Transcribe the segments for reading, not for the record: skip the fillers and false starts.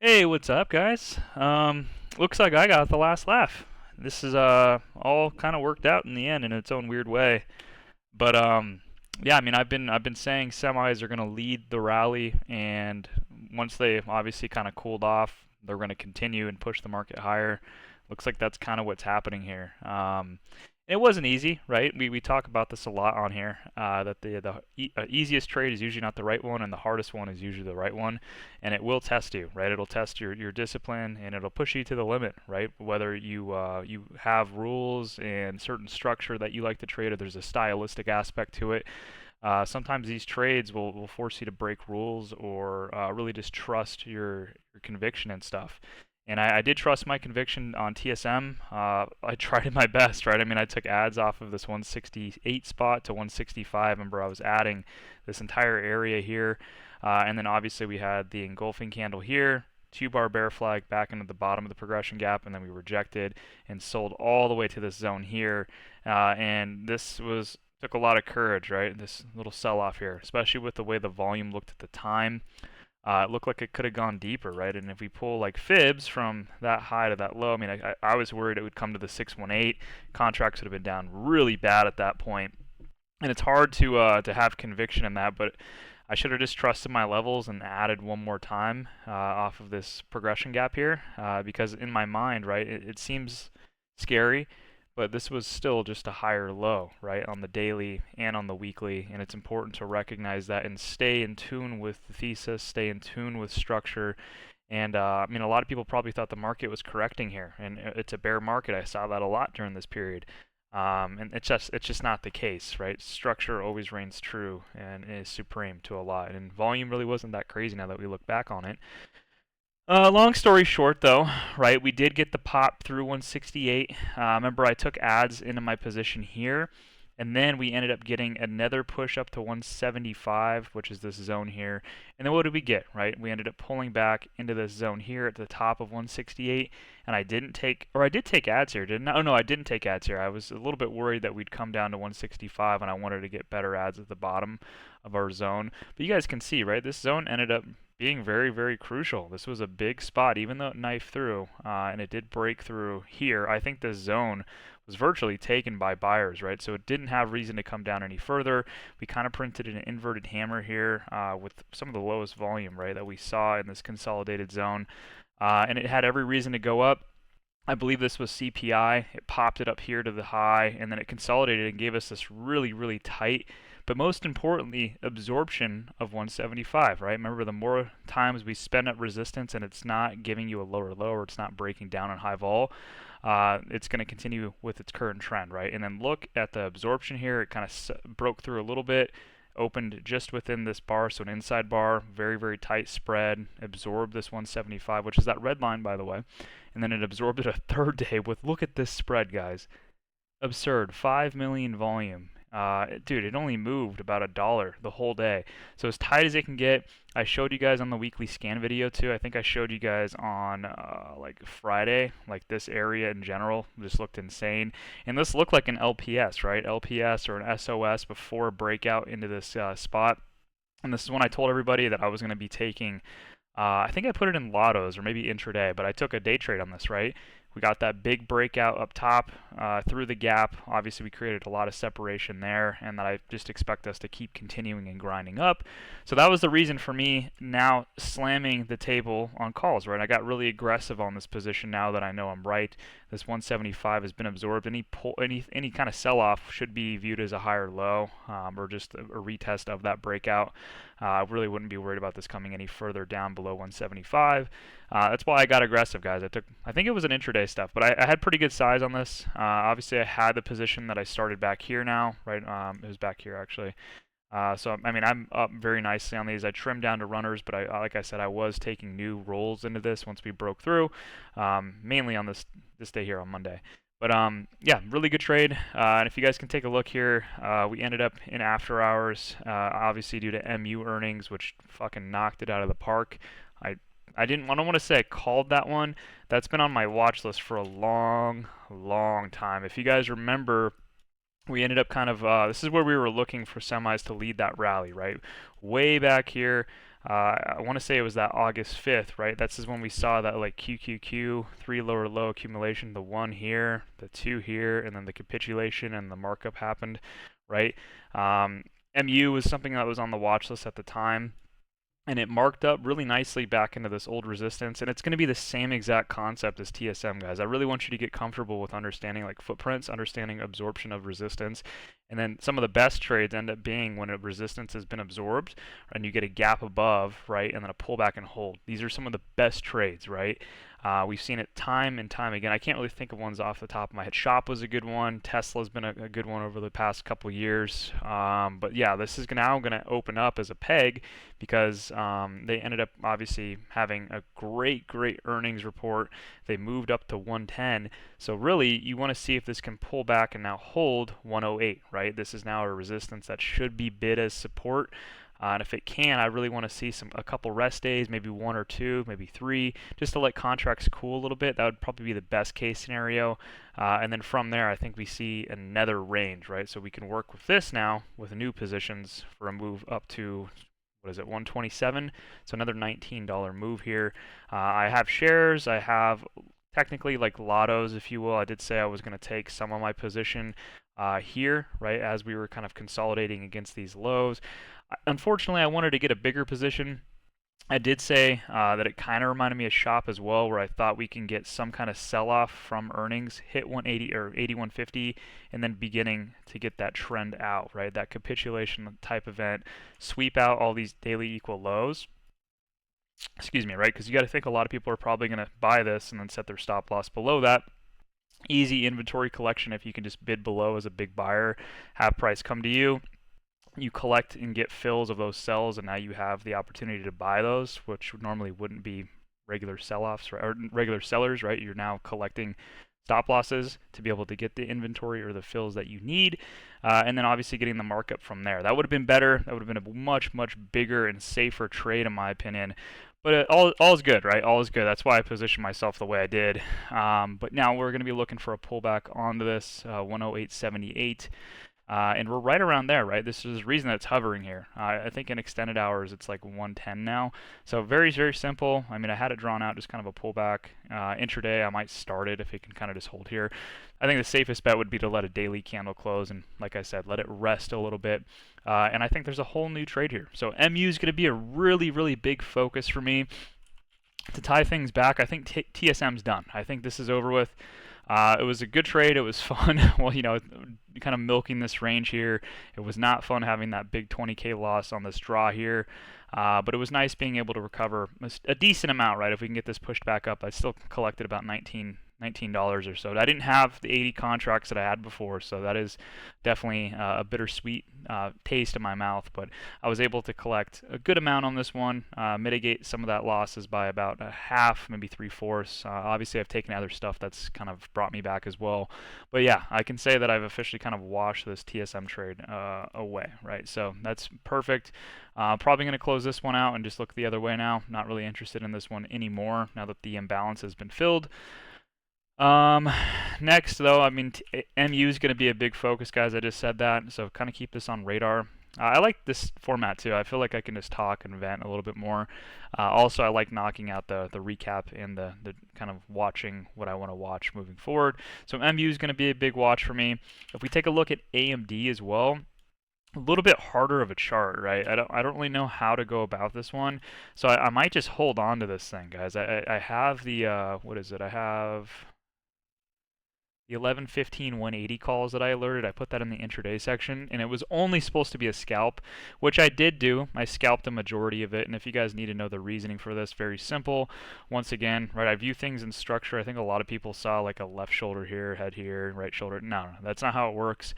Hey, what's up, guys? Looks like I got the last laugh. This is all kind of worked out in the end in its own weird way. But yeah, I mean, I've been saying semis are going to lead the rally, and once they obviously kind of cooled off, they're going to continue and push the market higher. Looks like that's kind of what's happening here. It wasn't easy, right? We talk about this a lot on here. That the easiest trade is usually not the right one, and the hardest one is usually the right one, and it will test you, right? It'll test your discipline, and it'll push you to the limit, right? Whether you have rules and certain structure that you like to trade, or there's a stylistic aspect to it. Sometimes these trades will force you to break rules or really just trust your conviction and stuff. And I did trust my conviction on TSM. I tried my best, right? I mean, I took ads off of this 168 spot to 165. Remember, I was adding this entire area here. And then obviously we had the engulfing candle here, 2 bar bear flag back into the bottom of the progression gap, and then we rejected and sold all the way to this zone here. And this took a lot of courage, right? This little sell-off here, especially with the way the volume looked at the time. It looked like it could have gone deeper, right? And if we pull like fibs from that high to that low, I mean, I was worried it would come to the 618. Contracts would have been down really bad at that point. And it's hard to have conviction in that, but I should have just trusted my levels and added one more time off of this progression gap here, because in my mind, right, it seems scary, but this was still just a higher low, right, on the daily and on the weekly, and it's important to recognize that and stay in tune with the thesis, stay in tune with structure. And I mean, a lot of people probably thought the market was correcting here, and it's a bear market. I saw that a lot during this period. And it's just not the case, right? Structure always reigns true and is supreme to a lot. And volume really wasn't that crazy now that we look back on it. Long story short, though, right? We did get the pop through 168. Remember, I took ads into my position here, and then we ended up getting another push up to 175, which is this zone here. And then what did we get, right? We ended up pulling back into this zone here at the top of 168, and I didn't take, or I did take ads here, didn't I? Oh no, I didn't take ads here. I was a little bit worried that we'd come down to 165, and I wanted to get better ads at the bottom of our zone. But you guys can see, right? This zone ended up being very, very crucial. This was a big spot, even though it knifed through, and it did break through here. I think this zone was virtually taken by buyers, right? So it didn't have reason to come down any further. We kind of printed an inverted hammer here with some of the lowest volume, right, that we saw in this consolidated zone, and it had every reason to go up. I believe this was CPI. It popped it up here to the high, and then it consolidated and gave us this really, really tight, but most importantly, absorption of 175, right? Remember, the more times we spend at resistance and it's not giving you a lower low or it's not breaking down on high vol, it's going to continue with its current trend, right? And then look at the absorption here. It kind of broke through a little bit, opened just within this bar, so an inside bar, very, very tight spread, absorbed this 175, which is that red line, by the way, and then it absorbed it a third day with, look at this spread, guys. Absurd. 5 million volume. Dude, it only moved about $1 the whole day. So as tight as it can get. I showed you guys on the weekly scan video too. I think I showed you guys on like Friday, like this area in general just looked insane. And this looked like an LPS, right? LPS or an SOS before a breakout into this spot. And this is when I told everybody that I was going to be taking, I think I put it in lottos or maybe intraday, but I took a day trade on this, right? We got that big breakout up top through the gap. Obviously, we created a lot of separation there, and that I just expect us to keep continuing and grinding up. So that was the reason for me now slamming the table on calls, right? I got really aggressive on this position now that I know I'm right. This 175 has been absorbed. Any kind of sell-off should be viewed as a higher low or just a retest of that breakout. I really wouldn't be worried about this coming any further down below 175. That's why I got aggressive, guys. I think it was an intraday stuff, but I had pretty good size on this. Obviously, I had the position that I started back here now, right? It was back here actually. So I mean, I'm up very nicely on these. I trimmed down to runners, but like I said, I was taking new rolls into this once we broke through, mainly on this day here on Monday. But yeah, really good trade. And if you guys can take a look here, we ended up in after hours, obviously due to MU earnings, which fucking knocked it out of the park. I don't want to say I called that one. That's been on my watch list for a long, long time. If you guys remember, we ended up kind of, this is where we were looking for semis to lead that rally, right? Way back here. I want to say it was that August 5th, right? That's is when we saw that like QQQ, 3 lower low accumulation, the 1 here, the 2 here, and then the capitulation and the markup happened, right? MU was something that was on the watch list at the time, and it marked up really nicely back into this old resistance, and it's going to be the same exact concept as TSM, guys. I really want you to get comfortable with understanding like footprints, understanding absorption of resistance, and then some of the best trades end up being when a resistance has been absorbed and you get a gap above, right, and then a pullback and hold. These are some of the best trades, right? We've seen it time and time again. I can't really think of ones off the top of my head. Shop was a good one. Tesla's been a good one over the past couple years. But yeah, this is now going to open up as a peg because they ended up obviously having a great earnings report. They moved up to 110. So really, you want to see if this can pull back and now hold 108, right? This is now a resistance that should be bid as support. And if it can, I really want to see a couple rest days, maybe 1 or 2, maybe 3, just to let contracts cool a little bit. That would probably be the best case scenario. And then from there, I think we see another range, right? So we can work with this now with new positions for a move up to, what is it, 127? So another $19 move here. I have shares. I have technically like lottos, if you will. I did say I was going to take some of my position here, right, as we were kind of consolidating against these lows. Unfortunately, I wanted to get a bigger position. I did say that it kind of reminded me of Shop as well, where I thought we can get some kind of sell-off from earnings, hit 180 or 81.50, and then beginning to get that trend out, right? That capitulation type event, sweep out all these daily equal lows. Excuse me, right? Because you got to think a lot of people are probably going to buy this and then set their stop loss below that. Easy inventory collection if you can just bid below as a big buyer, have price come to you. You collect and get fills of those sells, and now you have the opportunity to buy those, which normally wouldn't be regular sell-offs or regular sellers, right? You're now collecting stop losses to be able to get the inventory or the fills that you need, and then obviously getting the markup from there. That would have been better. That would have been a much bigger and safer trade in my opinion. But all is good, right? All is good. That's why I positioned myself the way I did. But now we're going to be looking for a pullback onto this 108.78. And we're right around there, right? This is the reason that it's hovering here. I think in extended hours, it's like 110 now. So very simple. I mean, I had it drawn out, just kind of a pullback. Intraday, I might start it if it can kind of just hold here. I think the safest bet would be to let a daily candle close and, like I said, let it rest a little bit. And I think there's a whole new trade here. So MU is going to be a really big focus for me. To tie things back, I think TSM's done. I think this is over with. It was a good trade. It was fun. Well, you know, kind of milking this range here. It was not fun having that big 20K loss on this draw here. But it was nice being able to recover a decent amount, right? If we can get this pushed back up, I still collected about $19 or so. I didn't have the 80 contracts that I had before, so that is definitely a bittersweet taste in my mouth. But I was able to collect a good amount on this one, mitigate some of that losses by about a half, maybe 3/4. Obviously, I've taken other stuff that's kind of brought me back as well. But yeah, I can say that I've officially kind of washed this TSM trade away, right? So that's perfect. Probably going to close this one out and just look the other way now. Not really interested in this one anymore now that the imbalance has been filled. Next though, I mean, MU is going to be a big focus, guys. I just said that, so kind of keep this on radar. I like this format too. I feel like I can just talk and vent a little bit more. Also, I like knocking out the recap and the kind of watching what I want to watch moving forward. So MU is going to be a big watch for me. If we take a look at AMD as well, a little bit harder of a chart, right? I don't really know how to go about this one, so I might just hold on to this thing, guys. I have the what is it? I have the 11:15 180 calls that I alerted. I put that in the intraday section, and it was only supposed to be a scalp, which I did do. I scalped a majority of it, and if you guys need to know the reasoning for this, very simple. Once again, right, I view things in structure. I think a lot of people saw like a left shoulder here, head here, right shoulder. No, that's not how it works.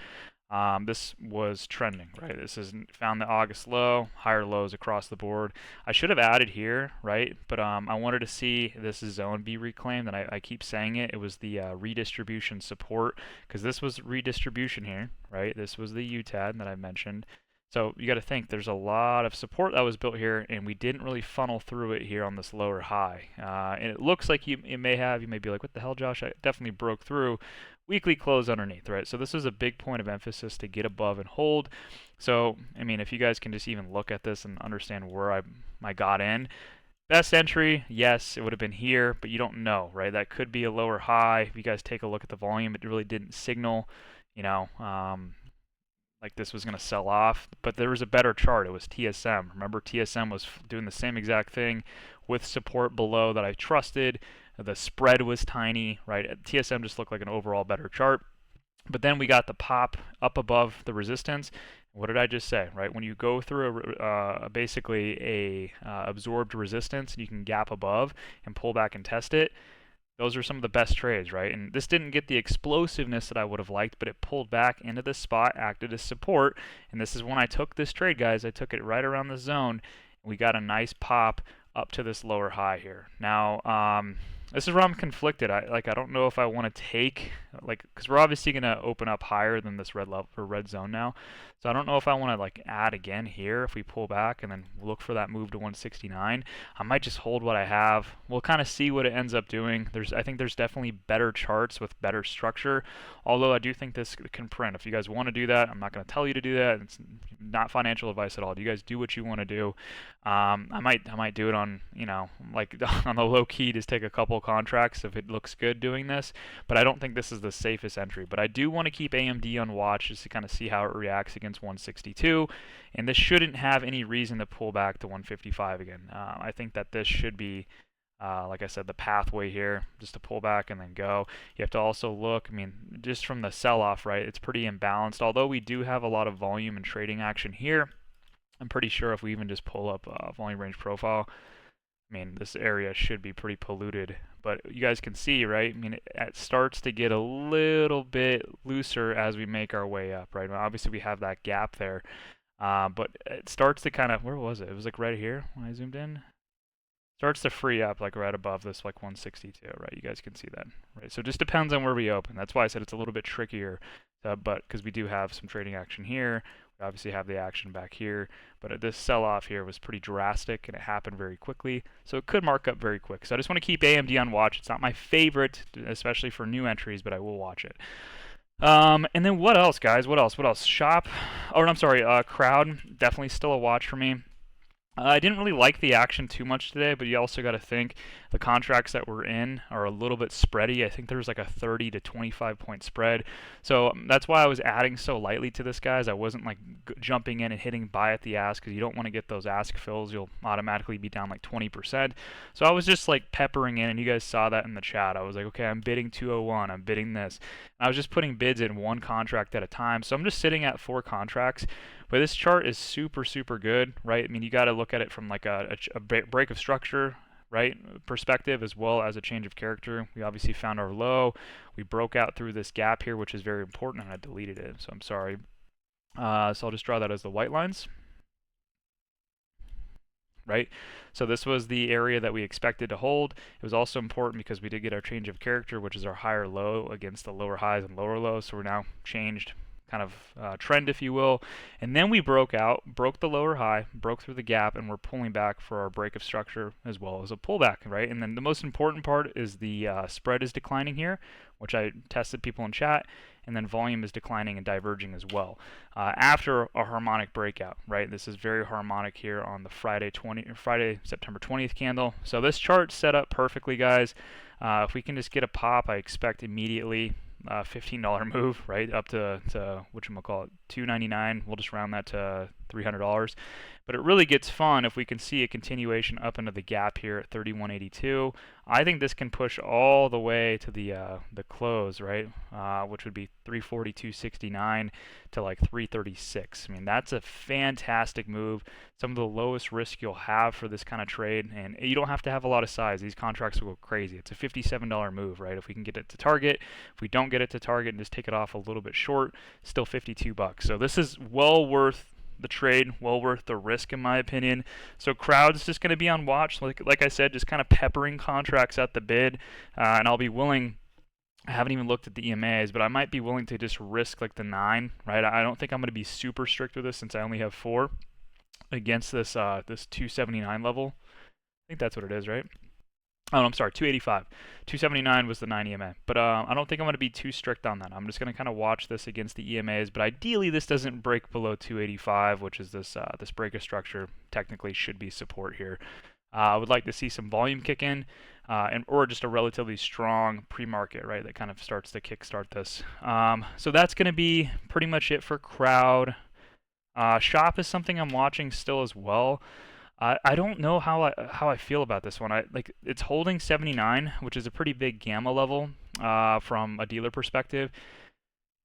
This was trending, right? This is found the August low, higher lows across the board. I should have added here, right? But I wanted to see this zone be reclaimed, and I keep saying it. It was the redistribution support, because this was redistribution here, right? This was the UTAD that I mentioned. So you got to think there's a lot of support that was built here, and we didn't really funnel through it here on this lower high. And it looks like you may be like, what the hell, Josh? I definitely broke through. Weekly close underneath, right? So this is a big point of emphasis to get above and hold. So, I mean, if you guys can just even look at this and understand where I got in, best entry, yes, it would have been here, but you don't know, right? That could be a lower high. If you guys take a look at the volume, it really didn't signal, you know, like this was going to sell off. But there was a better chart. It was TSM. Remember, TSM was doing the same exact thing with support below that I trusted. The spread was tiny, right? TSM just looked like an overall better chart. But then we got the pop up above the resistance. What did I just say, right? When you go through basically a absorbed resistance, and you can gap above and pull back and test it. Those are some of the best trades, right? And this didn't get the explosiveness that I would have liked, but it pulled back into this spot, acted as support. And this is when I took this trade, guys. I took it right around the zone. And we got a nice pop up to this lower high here. Now, this is where I'm conflicted. I don't know if I want to take, because we're obviously going to open up higher than this red level or red zone now. So I don't know if I want to add again here if we pull back and then look for that move to 169. I might just hold what I have. We'll kind of see what it ends up doing. I think there's definitely better charts with better structure, although I do think this can print. If you guys want to do that, I'm not going to tell you to do that. It's not financial advice at all. You guys do what you want to do. I might do it on, on the low key, just take a couple contracts if it looks good doing this, but I don't think this is the safest entry. But I do want to keep AMD on watch just to kind of see how it reacts against 162, and this shouldn't have any reason to pull back to 155 again. I think that this should be, like I said, the pathway here, just to pull back and then go. You have to also look, just from the sell-off, right, it's pretty imbalanced. Although we do have a lot of volume and trading action here, I'm pretty sure if we even just pull up volume range profile, this area should be pretty polluted. But you guys can see, right? It starts to get a little bit looser as we make our way up, right? Obviously, we have that gap there. But it starts to kind of, where was it? It was right here when I zoomed in. Starts to free up right above this 162, right? You guys can see that, right? So it just depends on where we open. That's why I said it's a little bit trickier, but because we do have some trading action here. We obviously have the action back here, but this sell-off here was pretty drastic, and it happened very quickly, so it could mark up very quick. So I just want to keep AMD on watch. It's not my favorite, especially for new entries, but I will watch it. And then what else, guys? What else? Crowd, definitely still a watch for me. I didn't really like the action too much today, but you also got to think the contracts that we're in are a little bit spready. I think there was a 30 to 25 point spread. So that's why I was adding so lightly to this, guys. I wasn't jumping in and hitting buy at the ask, because you don't want to get those ask fills. You'll automatically be down 20%. So I was just peppering in, and you guys saw that in the chat. I was like, okay, I'm bidding 201. I'm bidding this. And I was just putting bids in one contract at a time. So I'm just sitting at 4 contracts. But this chart is super, super good, right? You got to look at it from a break of structure, right, perspective, as well as a change of character. We obviously found our low. We broke out through this gap here, which is very important, and I deleted it, so I'm sorry. So I'll just draw that as the white lines, right? So this was the area that we expected to hold. It was also important because we did get our change of character, which is our higher low against the lower highs and lower lows. So we're now changed kind of trend, if you will. And then we broke the lower high, broke through the gap, and we're pulling back for our break of structure as well as a pullback, right? And then the most important part is the spread is declining here, which I tested people in chat, and then volume is declining and diverging as well after a harmonic breakout, right? This is very harmonic here on the Friday September 20th candle. So this chart set up perfectly, guys. If we can just get a pop, I expect immediately $15 move, right, up to whatchamacallit, $299. We'll just round that to $300. But it really gets fun if we can see a continuation up into the gap here at 3182. I think this can push all the way to the close, right, which would be 342.69 to 336. That's a fantastic move. Some of the lowest risk you'll have for this kind of trade, and you don't have to have a lot of size. These contracts will go crazy. It's a $57 move, right? If we can get it to target, if we don't get it to target and just take it off a little bit short, still $52. So this is well worth the trade, well worth the risk, in my opinion. So crowd's just going to be on watch, like I said, just kind of peppering contracts at the bid, and I'll be willing I haven't even looked at the EMAs, but I might be willing to just risk like the 9, right? I don't think I'm going to be super strict with this since I only have 4 against this 279 level. I think that's what it is, right? Oh, no, I'm sorry, 285. 279 was the 9 EMA. But I don't think I'm going to be too strict on that. I'm just going to kind of watch this against the EMAs. But ideally, this doesn't break below 285, which is this break of structure. Technically should be support here. I would like to see some volume kick in, or just a relatively strong pre-market, right, that kind of starts to kickstart this. So that's going to be pretty much it for crowd. Shop is something I'm watching still as well. I don't know how I feel about this one. It's holding 79, which is a pretty big gamma level from a dealer perspective.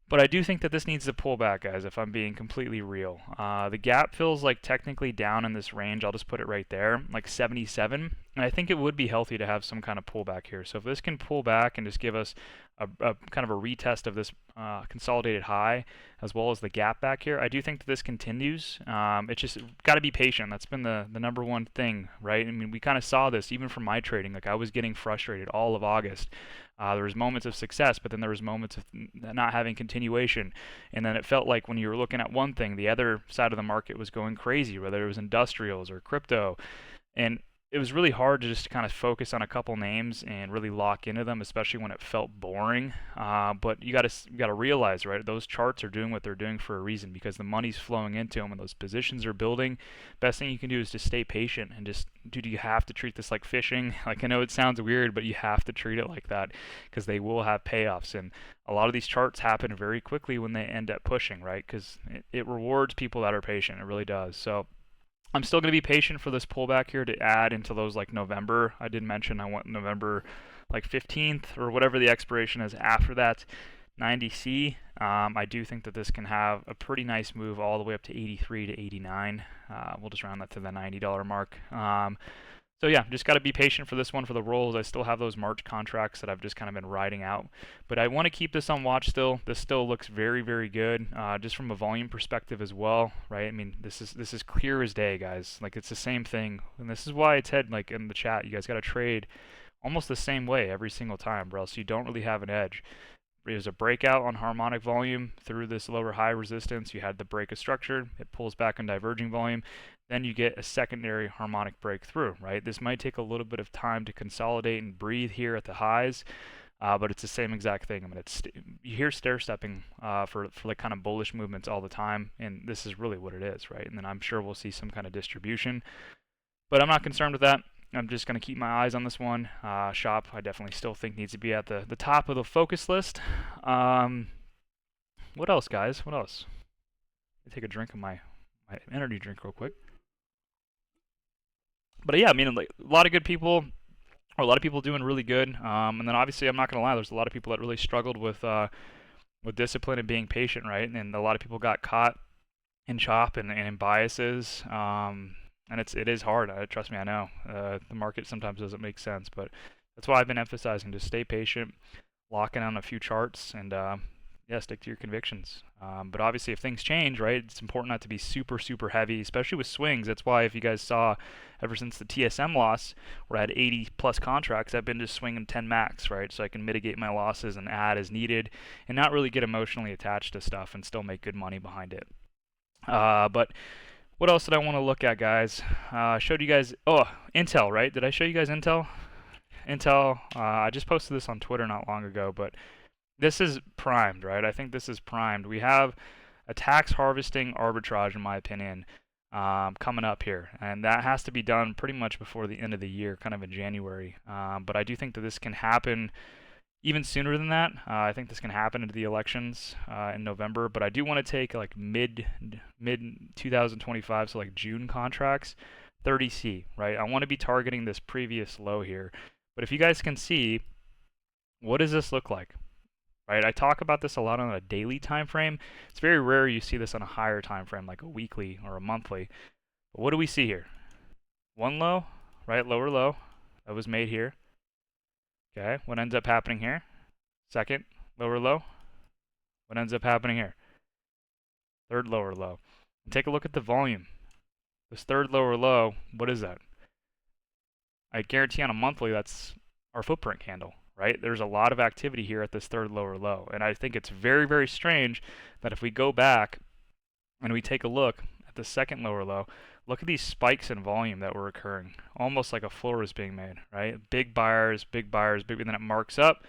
But I do think that this needs to pull back, guys, if I'm being completely real. The gap feels like technically down in this range. I'll just put it right there, like 77. And I think it would be healthy to have some kind of pullback here. So if this can pull back and just give us a kind of a retest of this consolidated high, as well as the gap back here, I do think that this continues. It's just got to be patient. That's been the number one thing, right? I mean, we kind of saw this even from my trading. Like I was getting frustrated all of August. There was moments of success, but then there was moments of not having continuation. And then it felt like when you were looking at one thing, the other side of the market was going crazy, whether it was industrials or crypto. And it was really hard to just kind of focus on a couple names and really lock into them, especially when it felt boring. But you got to realize, right? Those charts are doing what they're doing for a reason because the money's flowing into them and those positions are building. Best thing you can do is just stay patient and just, dude, you have to treat this like fishing. Like I know it sounds weird, but you have to treat it like that because they will have payoffs. And a lot of these charts happen very quickly when they end up pushing, right? Because it rewards people that are patient. It really does. So I'm still going to be patient for this pullback here to add into those like November. I did mention I want November like 15th or whatever the expiration is after that 90C. I do think that this can have a pretty nice move all the way up to 83 to 89. We'll just round that to the $90 mark. So yeah, just got to be patient for this one for the rolls. I still have those March contracts that I've just kind of been riding out. But I want to keep this on watch still. This still looks very, very good, just from a volume perspective as well, right? I mean, this is clear as day, guys. Like it's the same thing. And this is why I said, like in the chat, you guys got to trade almost the same way every single time, or else you don't really have an edge. There's a breakout on harmonic volume through this lower high resistance. You had the break of structure. It pulls back on diverging volume. Then you get a secondary harmonic breakthrough, right? This might take a little bit of time to consolidate and breathe here at the highs, but it's the same exact thing. I mean, you hear stair-stepping for like kind of bullish movements all the time, and this is really what it is, right? And then I'm sure we'll see some kind of distribution, but I'm not concerned with that. I'm just going to keep my eyes on this one. Shop, I definitely still think needs to be at the top of the focus list. What else, guys? What else? Let me take a drink of my energy drink real quick. But yeah, I mean, like a lot of good people, or a lot of people doing really good. And then obviously, I'm not going to lie, there's a lot of people that really struggled with discipline and being patient, right? And a lot of people got caught in chop and in biases. And it is hard. Trust me, I know. The market sometimes doesn't make sense, but that's why I've been emphasizing to stay patient, lock in on a few charts, and yeah, stick to your convictions. But obviously, if things change, right, it's important not to be super, super heavy, especially with swings. That's why if you guys saw, ever since the TSM loss, where I had 80 plus contracts, I've been just swinging 10 max, right, so I can mitigate my losses and add as needed, and not really get emotionally attached to stuff and still make good money behind it. But what else did I want to look at, guys? I showed you guys, Intel, right? Did I show you guys Intel? Intel, I just posted this on Twitter not long ago, but this is primed, right? I think this is primed. We have a tax harvesting arbitrage, in my opinion, coming up here, and that has to be done pretty much before the end of the year, kind of in January. But I do think that this can happen even sooner than that. I think this can happen into the elections in November, but I do want to take like mid 2025, so like June contracts, 30C, right? I want to be targeting this previous low here. But if you guys can see, what does this look like? Right? I talk about this a lot on a daily time frame. It's very rare you see this on a higher time frame, like a weekly or a monthly. But what do we see here? One low, right? Lower low that was made here. Okay, what ends up happening here? Second lower low. What ends up happening here? Third lower low. And take a look at the volume. This third lower low, what is that? I guarantee on a monthly that's our footprint candle, right? There's a lot of activity here at this third lower low. And I think it's very, very strange that if we go back and we take a look at the second lower low, look at these spikes in volume that were occurring, almost like a floor is being made, right? Big buyers, big buyers, big, and then it marks up,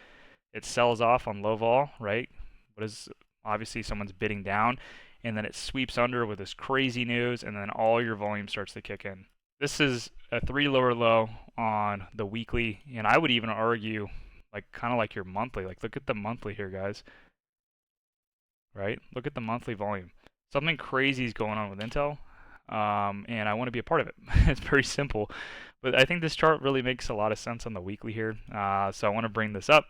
it sells off on low vol, right? What is obviously someone's bidding down, and then it sweeps under with this crazy news, and then all your volume starts to kick in. This is a 3 lower low on the weekly, and I would even argue like kind of like your monthly. Like look at the monthly here, guys. Right? Look at the monthly volume. Something crazy is going on with Intel, and I want to be a part of it. It's very simple, but I think this chart really makes a lot of sense on the weekly here. So I want to bring this up,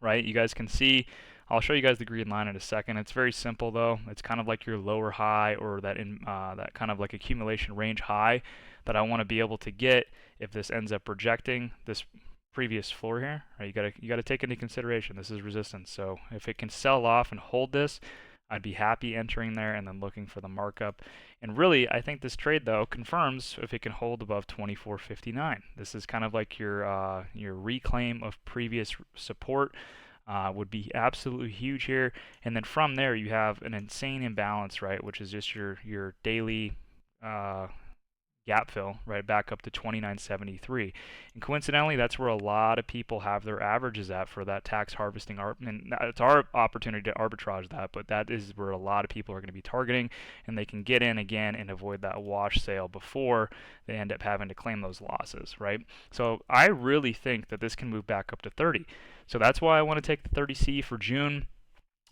right? You guys can see. I'll show you guys the green line in a second. It's very simple though. It's kind of like your lower high or that that kind of like accumulation range high that I want to be able to get if this ends up rejecting this previous floor here. Right? You gotta take into consideration this is resistance. So if it can sell off and hold this, I'd be happy entering there and then looking for the markup. And really, I think this trade though confirms if it can hold above 24.59. This is kind of like your reclaim of previous support. Would be absolutely huge here, and then from there you have an insane imbalance, right? Which is just your daily gap fill, right, back up to 29.73, and coincidentally, that's where a lot of people have their averages at for that tax harvesting. And it's our opportunity to arbitrage that, but that is where a lot of people are going to be targeting, and they can get in again and avoid that wash sale before they end up having to claim those losses, right? So I really think that this can move back up to 30. So that's why I want to take the 30C for June.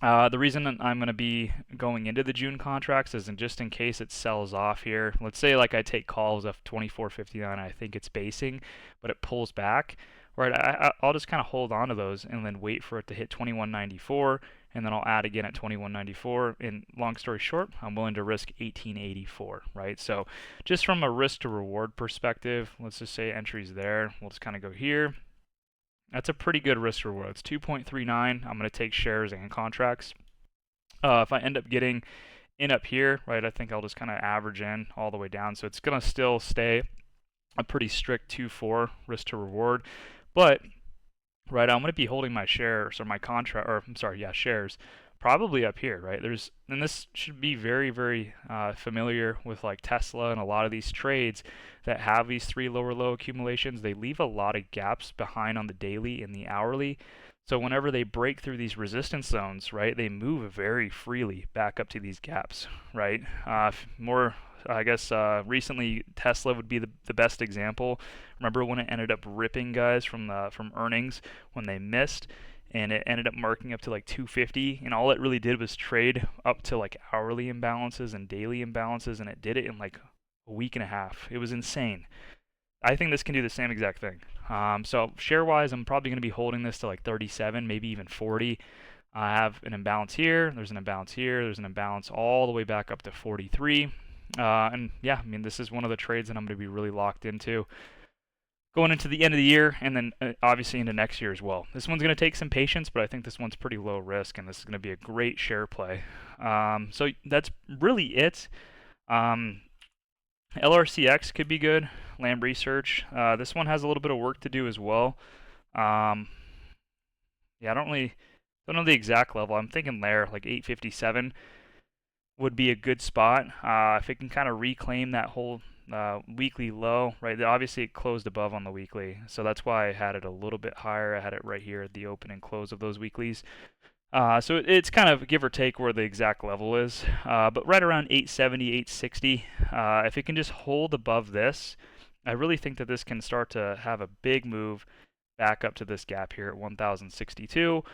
The reason I'm going to be going into the June contracts is just in case it sells off here. Let's say like I take calls of 24.59, I think it's basing, but it pulls back. Right, I'll just kind of hold on to those and then wait for it to hit 21.94, and then I'll add again at 21.94. And long story short, I'm willing to risk 18.84. Right, so just from a risk to reward perspective, let's just say entries there. We'll just kind of go here. That's a pretty good risk reward. It's 2.39. I'm going to take shares and contracts. If I end up getting in up here, right, I think I'll just kind of average in all the way down. So it's going to still stay a pretty strict 2.4 risk to reward. But, right, I'm going to be holding my shares or my contract, or I'm sorry, yeah, shares probably up here, right? And this should be very, very familiar with like Tesla and a lot of these trades that have these 3 lower low accumulations. They leave a lot of gaps behind on the daily and the hourly. So whenever they break through these resistance zones, right, they move very freely back up to these gaps, right? I guess recently Tesla would be the best example. Remember when it ended up ripping, guys, from earnings when they missed? And it ended up marking up to like 250, and all it really did was trade up to like hourly imbalances and daily imbalances, and it did it in like a week and a half. It was insane. I think this can do the same exact thing. So share-wise, I'm probably going to be holding this to like 37, maybe even 40. I have an imbalance here, there's an imbalance here, there's an imbalance all the way back up to 43. And yeah, I mean, this is one of the trades that I'm going to be really locked into going into the end of the year, and then obviously into next year as well. This one's going to take some patience, but I think this one's pretty low risk, and this is going to be a great share play. So that's really it. LRCX could be good. Lamb Research. This one has a little bit of work to do as well. Yeah, I don't know the exact level. I'm thinking there, like 857 would be a good spot. If it can kind of reclaim that whole weekly low, right? Obviously it closed above on the weekly, so that's why I had it a little bit higher. I had it right here at the open and close of those weeklies. So it's kind of give or take where the exact level is, but right around 870, 860. If it can just hold above this, I really think that this can start to have a big move back up to this gap here at 1062.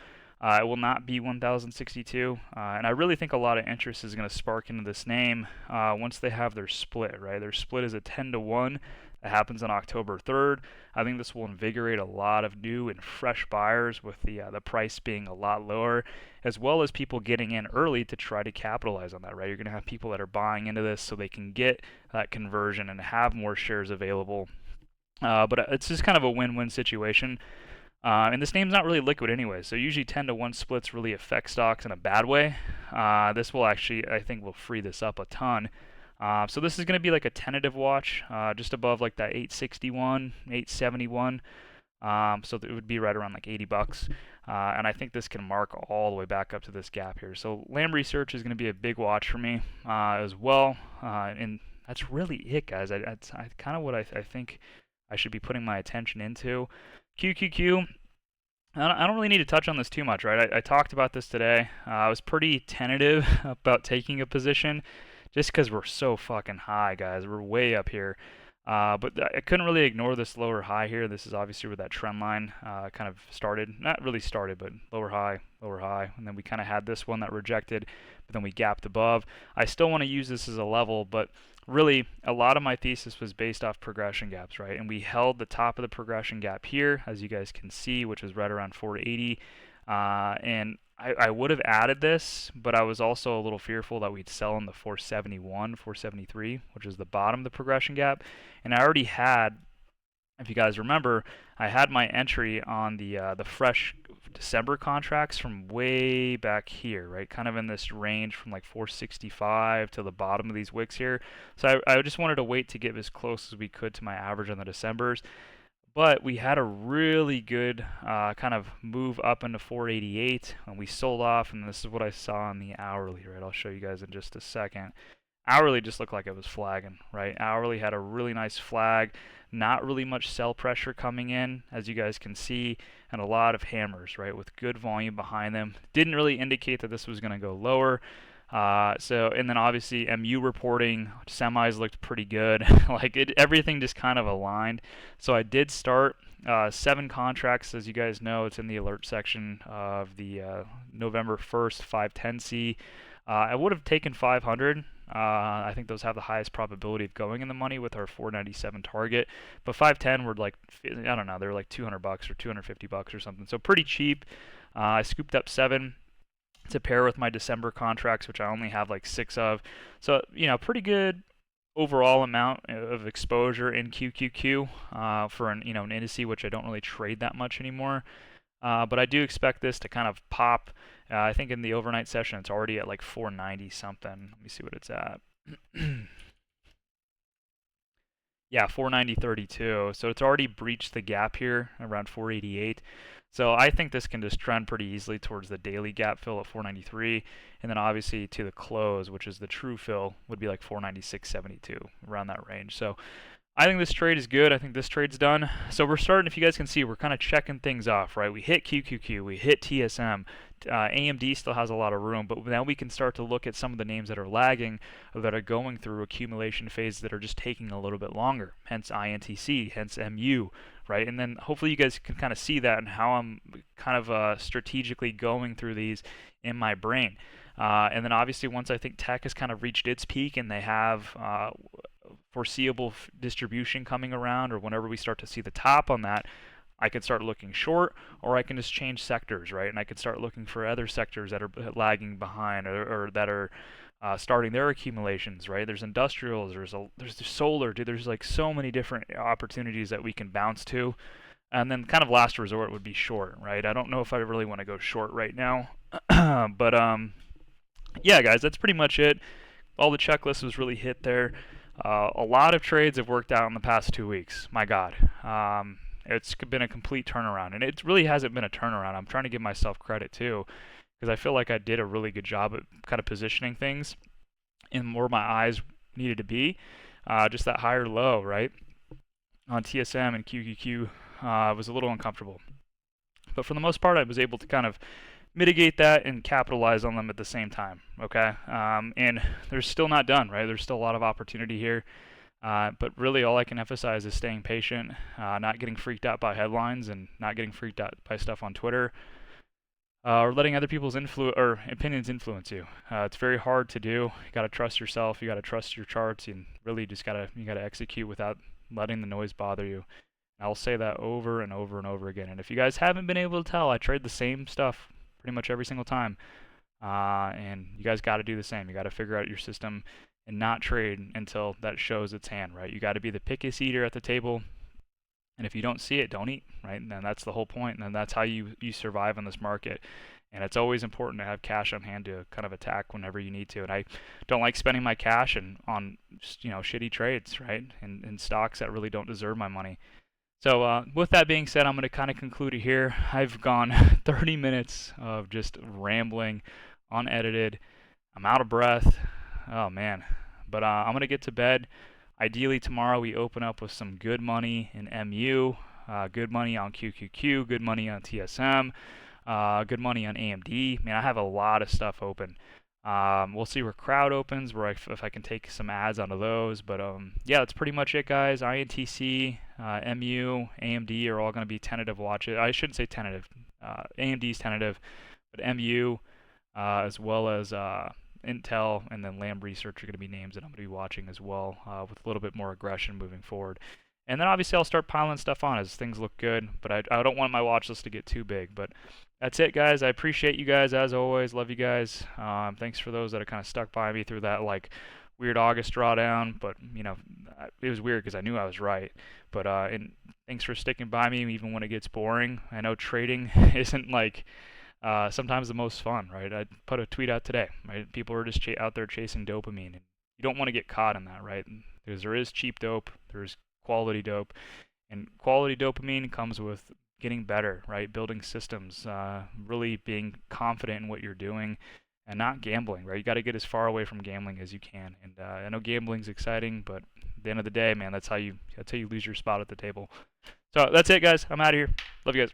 It will not be 1062, and I really think a lot of interest is going to spark into this name once they have their split, right? Their split is a 10-to-1. That happens on October 3rd. I think this will invigorate a lot of new and fresh buyers with the price being a lot lower, as well as people getting in early to try to capitalize on that, right? You're going to have people that are buying into this so they can get that conversion and have more shares available. But it's just kind of a win-win situation. And this name's not really liquid anyway, so usually 10-to-1 splits really affect stocks in a bad way. This will actually, I think, will free this up a ton. So this is going to be like a tentative watch, just above like that 861, 871. So it would be right around like 80 bucks. And I think this can mark all the way back up to this gap here. So Lamb Research is going to be a big watch for me as well. And that's really it, guys. That's kind of what I think I should be putting my attention into. QQQ. I don't really need to touch on this too much, right? I talked about this today. I was pretty tentative about taking a position just because we're so fucking high, guys. We're way up here. But I couldn't really ignore this lower high here. This is obviously where that trend line kind of started. Not really started, but lower high. And then we kind of had this one that rejected, but then we gapped above. I still want to use this as a level, but really a lot of my thesis was based off progression gaps, right? And we held the top of the progression gap here, as you guys can see, which is right around 480. And I would have added this, but I was also a little fearful that we'd sell in the 471, 473, which is the bottom of the progression gap. And I already had, if you guys remember, I had my entry on the fresh December contracts from way back here, right? Kind of in this range from like 465 to the bottom of these wicks here. So I just wanted to wait to get as close as we could to my average on the Decembers. But we had a really good kind of move up into 488, and we sold off, and this is what I saw on the hourly, right? I'll show you guys in just a second. Hourly just looked like it was flagging, right? Hourly had a really nice flag, not really much sell pressure coming in, as you guys can see, and a lot of hammers, right, with good volume behind them. Didn't really indicate that this was going to go lower. And then obviously MU reporting, semis looked pretty good. Everything just kind of aligned. So I did start 7 contracts, as you guys know. It's in the alert section of the November 1st 510C. I would have taken 500. I think those have the highest probability of going in the money with our 497 target. But 510 were like, I don't know, they're like 200 bucks or 250 bucks or something. So pretty cheap. I scooped up 7 to pair with my December contracts, which I only have like 6 of. So, pretty good overall amount of exposure in QQQ for an index which I don't really trade that much anymore. But I do expect this to kind of pop. I think in the overnight session it's already at like 490 something. Let me see what it's at. Yeah, 490.32. So it's already breached the gap here around 488. So I think this can just trend pretty easily towards the daily gap fill at 493, and then obviously to the close, which is the true fill, would be like 496.72, around that range. So I think this trade is good. I think this trade's done. So we're starting, if you guys can see, we're kind of checking things off, right? We hit QQQ, we hit TSM. AMD still has a lot of room, but now we can start to look at some of the names that are lagging, or that are going through accumulation phase that are just taking a little bit longer, hence INTC, hence MU, right? And then hopefully you guys can kind of see that and how I'm kind of strategically going through these in my brain. And then obviously once I think tech has kind of reached its peak and they have foreseeable distribution coming around, or whenever we start to see the top on that, I could start looking short, or I can just change sectors, right? And I could start looking for other sectors that are lagging behind, or that are starting their accumulations, right? There's industrials, there's solar, dude. There's like so many different opportunities that we can bounce to. And then kind of last resort would be short, right? I don't know if I really want to go short right now. But yeah, guys, that's pretty much it. All the checklist was really hit there. A lot of trades have worked out in the past 2 weeks. My God. It's been a complete turnaround, and it really hasn't been a turnaround. I'm trying to give myself credit too, because I feel like I did a really good job at kind of positioning things in where my eyes needed to be. Just that higher low, right, on TSM and QQQ was a little uncomfortable. But for the most part, I was able to kind of mitigate that and capitalize on them at the same time, okay? And they're still not done, right? There's still a lot of opportunity here. But really all I can emphasize is staying patient, not getting freaked out by headlines, and not getting freaked out by stuff on Twitter, or letting other people's opinions influence you. It's very hard to do. You got to trust yourself. You got to trust your charts, and really just you got to execute without letting the noise bother you. I'll say that over and over and over again. And if you guys haven't been able to tell, I trade the same stuff pretty much every single time. And you guys got to do the same. You got to figure out your system and not trade until that shows its hand, right? You got to be the pickiest eater at the table. And if you don't see it, don't eat, right? And then that's the whole point. And then that's how you survive in this market. And it's always important to have cash on hand to kind of attack whenever you need to. And I don't like spending my cash on shitty trades, right? And stocks that really don't deserve my money. So with that being said, I'm going to kind of conclude it here. I've gone 30 minutes of just rambling, unedited. I'm out of breath. Oh man. But I'm going to get to bed. Ideally tomorrow we open up with some good money in MU, good money on QQQ, good money on TSM, good money on AMD. Man, I have a lot of stuff open. We'll see where crowd opens, where if I can take some ads onto those. But yeah, that's pretty much it, guys. INTC, MU, AMD are all going to be tentative watches. I shouldn't say tentative. AMD's tentative, but MU, as well as Intel and then Lam Research are going to be names that I'm going to be watching as well, with a little bit more aggression moving forward. And then obviously I'll start piling stuff on as things look good, but I don't want my watch list to get too big. But that's it, guys. I appreciate you guys as always. Love you guys. Thanks for those that have kind of stuck by me through that like weird August drawdown. But you know, it was weird because I knew I was right. But and thanks for sticking by me even when it gets boring. I know trading isn't like sometimes the most fun, right? I put a tweet out today, right? People are just out there chasing dopamine, and you don't want to get caught in that, right? Because there is cheap dope, there's quality dope, and quality dopamine comes with getting better, right? Building systems, really being confident in what you're doing, and not gambling, right? You got to get as far away from gambling as you can. And I know gambling's exciting, but at the end of the day, man, that's how you lose your spot at the table. So that's it, guys. I'm out of here. Love you guys.